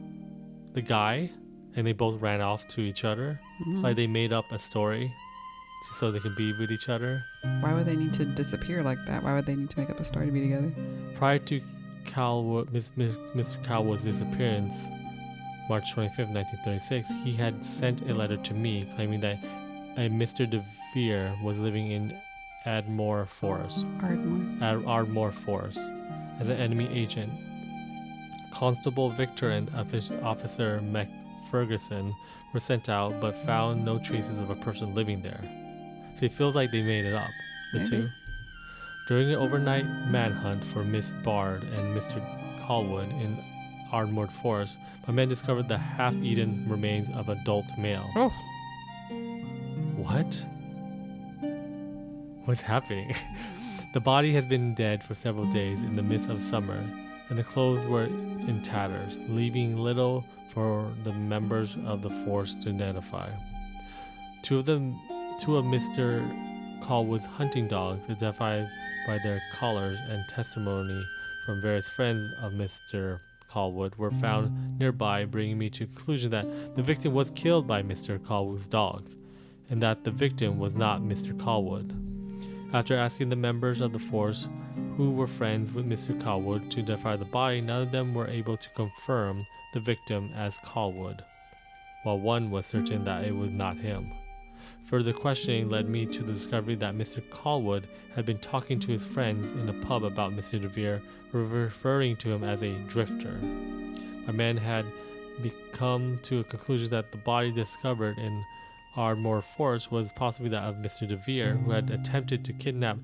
the guy and they both ran off to each other? Like they made up a story so they could be with each other? Why would they need to disappear like that? Why would they need to make up a story to be together? Prior to Mr. Calwood's disappearance, March 25th, 1936, he had sent a letter to me claiming that a Mr. Devere was living in Ardmore Forest as an enemy agent. Constable Victor and Officer McFerguson were sent out but found no traces of a person living there. So it feels like they made it up, the two. During an overnight manhunt for Miss Bard and Mr. Colwood in Ardmore Forest, my men discovered the half-eaten remains of an adult male. Oh. What? What's happening? The body has been dead for several days in the midst of summer, and the clothes were in tatters, leaving little for the members of the force to identify. Two of Mr. Colwood's hunting dogs, identified by their collars and testimony from various friends of Mr. Colwood, were found nearby, bringing me to the conclusion that the victim was killed by Mr. Colwood's dogs, and that the victim was not Mr. Colwood. After asking the members of the force who were friends with Mr. Colwood to identify the body, none of them were able to confirm the victim as Colwood, while one was certain that it was not him. Further questioning led me to the discovery that Mr. Colwood had been talking to his friends in a pub about Mr. Devere, referring to him as a drifter. My men had come to a conclusion that the body discovered in Ardmore Forest was possibly that of Mr. Devere, who had attempted to kidnap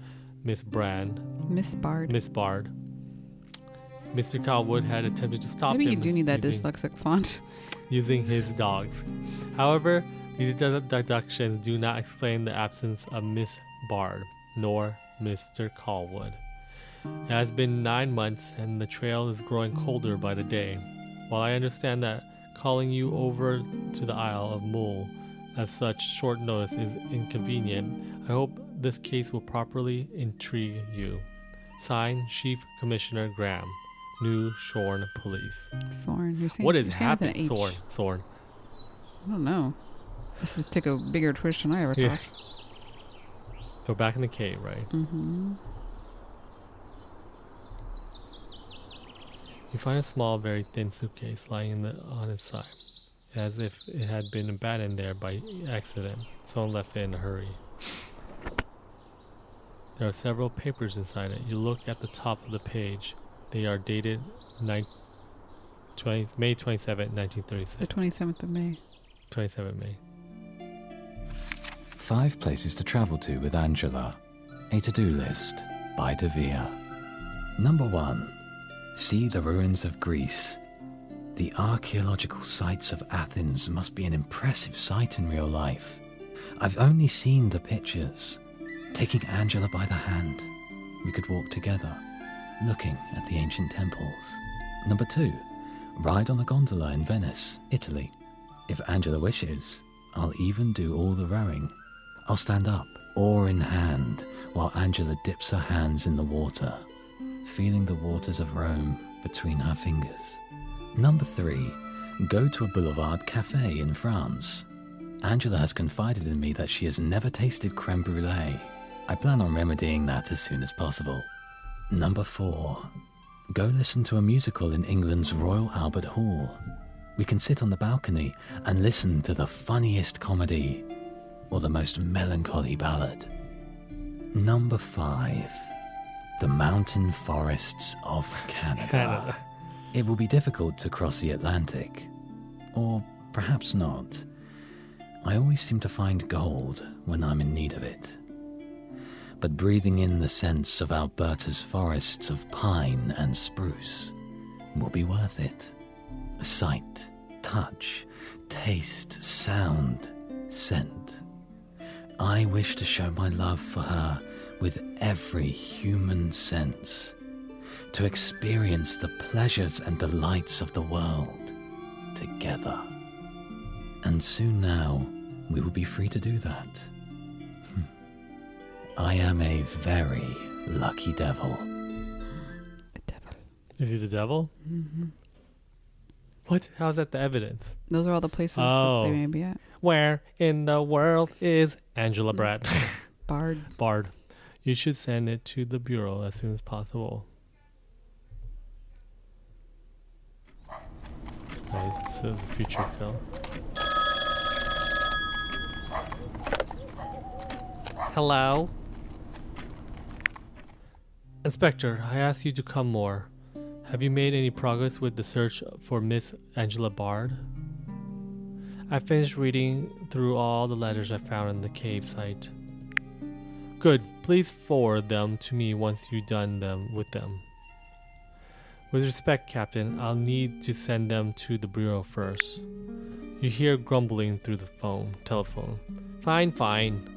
Miss Bard. Mr. Colwood had attempted to stop him. Maybe you do need that dyslexic font. Using his dogs. However, these deductions do not explain the absence of Miss Bard, nor Mr. Colwood. It has been 9 months, and the trail is growing colder by the day. While I understand that calling you over to the Isle of Mull at such short notice is inconvenient, I hope this case will properly intrigue you. Signed, Chief Commissioner Graham, New Shorn Police. Sorn. You're saying, what is happening? Sorn. I don't know. This is take a bigger twist than I ever thought. So back in the cave, right? Mm-hmm. You find a small, very thin suitcase lying on its side, as if it had been abandoned there by accident. Someone left it in a hurry. There are several papers inside it. You look at the top of the page. They are dated May 27, 1936. The 27th of May. 27th May. 5 places to travel to with Angela. A to-do list by Devere. Number 1. See the ruins of Greece. The archaeological sites of Athens must be an impressive sight in real life. I've only seen the pictures. Taking Angela by the hand, we could walk together, looking at the ancient temples. Number 2. Ride on a gondola in Venice, Italy. If Angela wishes, I'll even do all the rowing. I'll stand up, oar in hand, while Angela dips her hands in the water, feeling the waters of Rome between her fingers. Number 3. Go to a boulevard cafe in France. Angela has confided in me that she has never tasted creme brulee. I plan on remedying that as soon as possible. Number 4. Go listen to a musical in England's Royal Albert Hall. We can sit on the balcony and listen to the funniest comedy or the most melancholy ballad. Number 5. The mountain forests of Canada. It will be difficult to cross the Atlantic. Or perhaps not. I always seem to find gold when I'm in need of it. But breathing in the scents of Alberta's forests of pine and spruce will be worth it. Sight, touch, taste, sound, scent. I wish to show my love for her with every human sense, to experience the pleasures and delights of the world together. And soon now, we will be free to do that. I am a very lucky devil. A devil. Is he the devil? Mm-hmm. What? How's that the evidence? Those are all the places that they may be at. Where in the world is Angela Brett? Bard. You should send it to the Bureau as soon as possible. Right, so the future still. Hello? Inspector, I asked you to come more. Have you made any progress with the search for Miss Angela Bard? I finished reading through all the letters I found in the cave site. Good. Please forward them to me once you've done with them. With respect, Captain, I'll need to send them to the Bureau first. You hear grumbling through the telephone. Fine.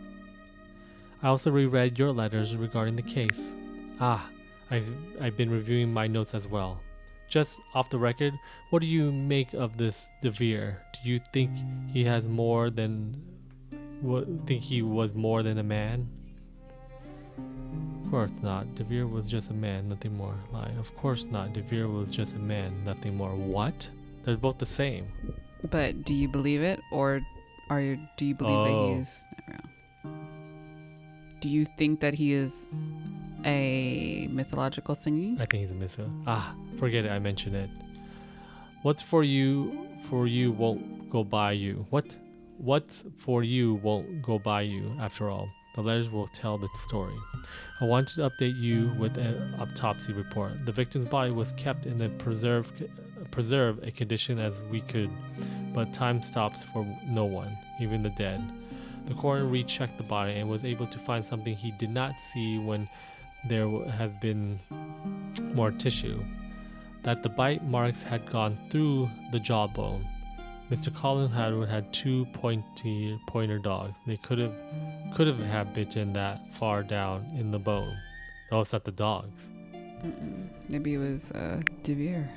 I also reread your letters regarding the case. I've been reviewing my notes as well. Just off the record, what do you make of this Devere? Do you think he was more than a man? Of course not. Devere was just a man, nothing more. Lie. Of course not. Devere was just a man, nothing more. What? They're both the same. But do you believe it, or do you believe that he is? Do you think that he is a mythological thingy? I think he's a mythical. Forget it. I mentioned it. What's for you won't go by you. What's for you won't go by you. After all, the letters will tell the story. I wanted to update you with an autopsy report. The victim's body was kept in a preserve a condition as we could, but time stops for no one, even the dead. The coroner rechecked the body and was able to find something he did not see when there had been more tissue. That the bite marks had gone through the jawbone. Mr. Colin had two pointer dogs. They could have bitten that far down in the bone. Oh, it's not the dogs. Maybe it was Devere.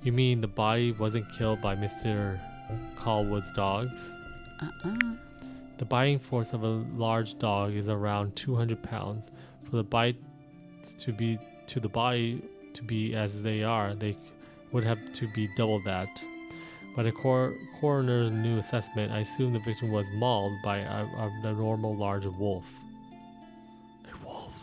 You mean the body wasn't killed by Mr. Callwood's dogs? The biting force of a large dog is around 200 pounds. For the bite to the body to be as they are, they would have to be double that. By the coroner's new assessment, I assume the victim was mauled by a normal large wolf. A wolf.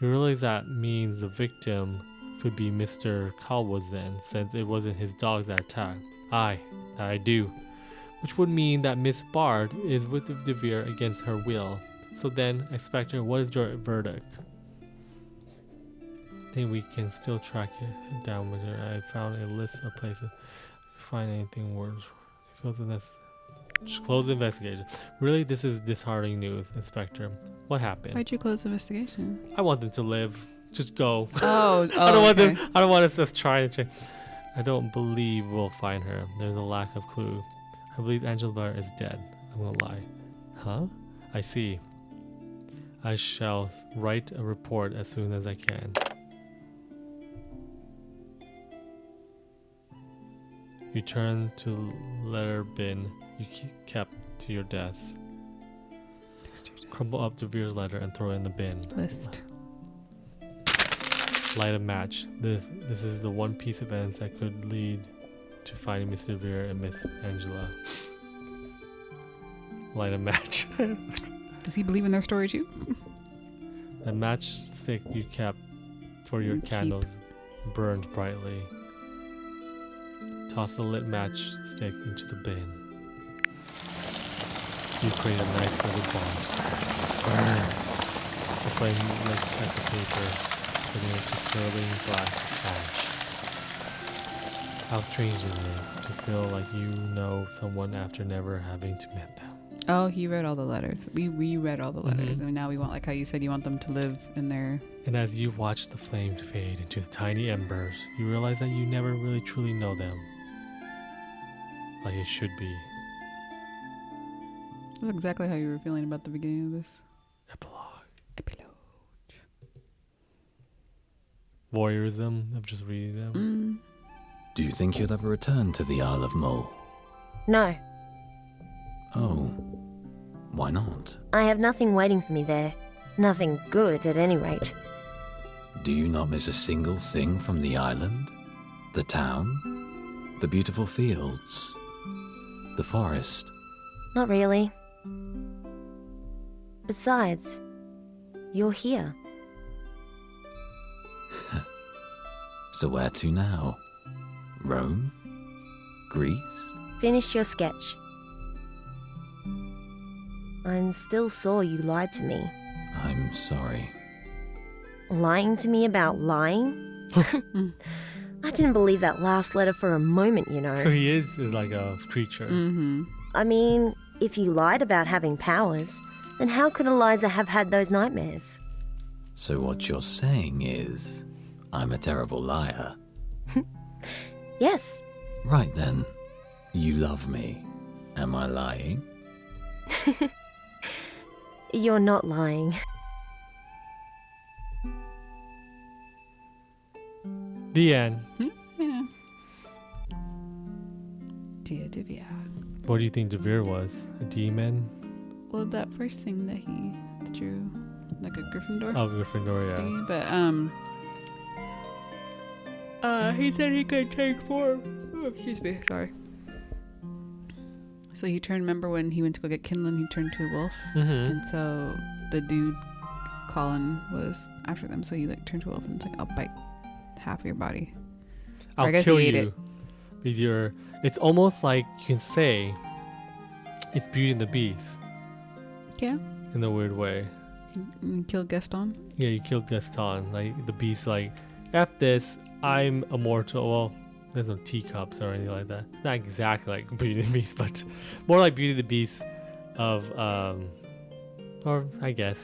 You realize that means the victim could be Mr. Callwood's then, since it wasn't his dogs that attacked. I do. Which would mean that Miss Bard is with Devere against her will. So then, Inspector, what is your verdict? I think we can still track it down with her. I found a list of places. If you find anything worse, close the investigation. Really, this is disheartening news, Inspector. What happened? Why'd you close the investigation? I want them to live. Just go. I don't want us to try and check. I don't believe we'll find her. There's a lack of clue. I believe Angela Bard is dead. I'm gonna lie. Huh? I see. I shall write a report as soon as I can. You turn to letter bin you kept to your desk. Crumble up Devere's letter and throw it in the bin. List. Light a match. This is the one piece of evidence that could lead to finding Mr. Devere and Miss Angela. Light a match. Does he believe in their story too? The matchstick you kept for your candles burned brightly. Toss the lit matchstick into the bin. You create a nice little bomb. Burn. The flame licks at the paper, turning into curling black ash. How strange it is to feel like you know someone after never having to meet them. Oh, he read all the letters. We reread all the letters, and now we want, like how you said, you want them to live in their... And as you watch the flames fade into the tiny embers, you realize that you never really truly know them. Like it should be. That's exactly how you were feeling about the beginning of this. Epilogue. Voyeurism of just reading them. Do you think you'll ever return to the Isle of Mull? No, Oh, why not? I have nothing waiting for me there. Nothing good, at any rate. Do you not miss a single thing from the island? The town? The beautiful fields? The forest? Not really. Besides, you're here. So where to now? Rome? Greece? Finish your sketch. I'm still sore you lied to me. I'm sorry. Lying to me about lying? I didn't believe that last letter for a moment, you know. So he is like a creature. I mean, if you lied about having powers, then how could Eliza have had those nightmares? So what you're saying is, I'm a terrible liar. Yes. Right then. You love me. Am I lying? You're not lying. The end. Yeah. Dear Devere. What do you think Devere was? A demon? Well, that first thing that he drew, like a Gryffindor Of Gryffindor, yeah. thingy, but he said he could change form. Oh, excuse me, sorry. So he turned. Remember when he went to go get Kindlin? He turned to a wolf, and so the dude, Colin, was after them. So he like turned to a wolf, and it's like, I'll bite half of your body. I'll I guess kill he ate you. Because you're. It's almost like you can say it's Beauty and the Beast Yeah. in a weird way. You killed Gaston. Yeah, you killed Gaston. Like the beast, like, F this, I'm immortal. Well, there's no teacups or anything like that. Not exactly like Beauty and the Beast, but more like Beauty and the Beast of, or I guess,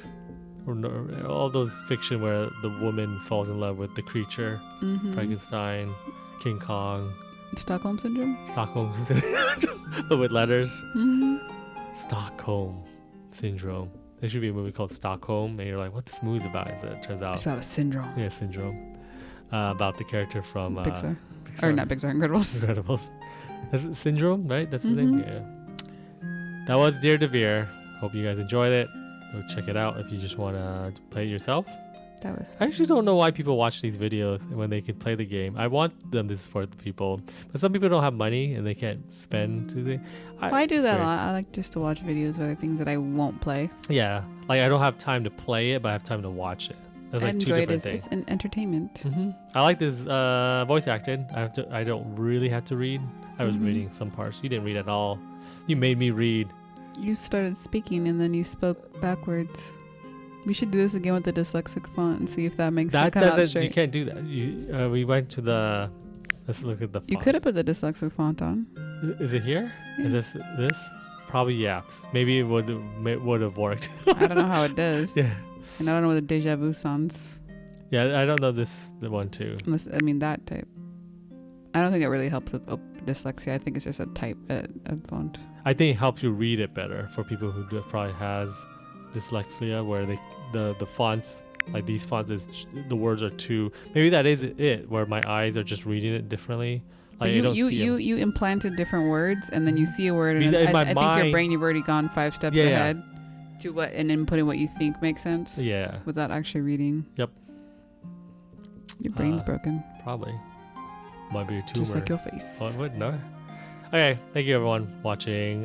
or no, all those fiction where the woman falls in love with the creature, Frankenstein, King Kong, Stockholm syndrome. Stockholm, but with letters. Stockholm syndrome. There should be a movie called Stockholm, and you're like, what this movie's about? It turns out, It's about a syndrome. yeah, syndrome. About the character from Pixar. Or not Pixar, Incredibles. Incredibles. Is it Syndrome, right? That's the name? Yeah. That was Dear Devere. Hope you guys enjoyed it. Go check it out if you just want to play it yourself. That was. I actually don't know why people watch these videos when they can play the game. I want them to support the people, but some people don't have money and they can't spend to the. I do that a lot. I like just to watch videos where there are things that I won't play. Yeah, like I don't have time to play it, but I have time to watch it. That's like two enjoy it different as things. it's an entertainment. I like this voice acted. I don't really have to read. I was reading some parts. You didn't read at all. You made me read. You started speaking and then you spoke backwards. We should do this again with the dyslexic font and see if that makes That it come out doesn't. straight. You can't do that. We went to the. Let's look at the. You font. could have put the dyslexic font on. Is it here? Yeah. Is this? Probably yaps. Maybe it would have worked. I don't know how it does. Yeah. And I don't know what the deja vu sounds. Yeah, I don't know the one too. Unless, I mean, that type. I don't think it really helps with dyslexia. I think it's just a type, a font. I think it helps you read it better for people who probably has dyslexia, where the fonts, like these fonts, the words are too. Maybe that is it, where my eyes are just reading it differently. Like you implanted different words, and then you see a word, and Because in my I think your brain, you've already gone 5 steps ahead to what, and inputting what you think makes sense. Yeah. Without actually reading. Yep. Your brain's broken. Probably. Might be a tumor. Just like your face. What? No. Okay. Thank you everyone watching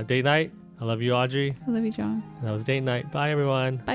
Date Night. I love you, Audrey. I love you, John. That was Date Night. Bye everyone. Bye.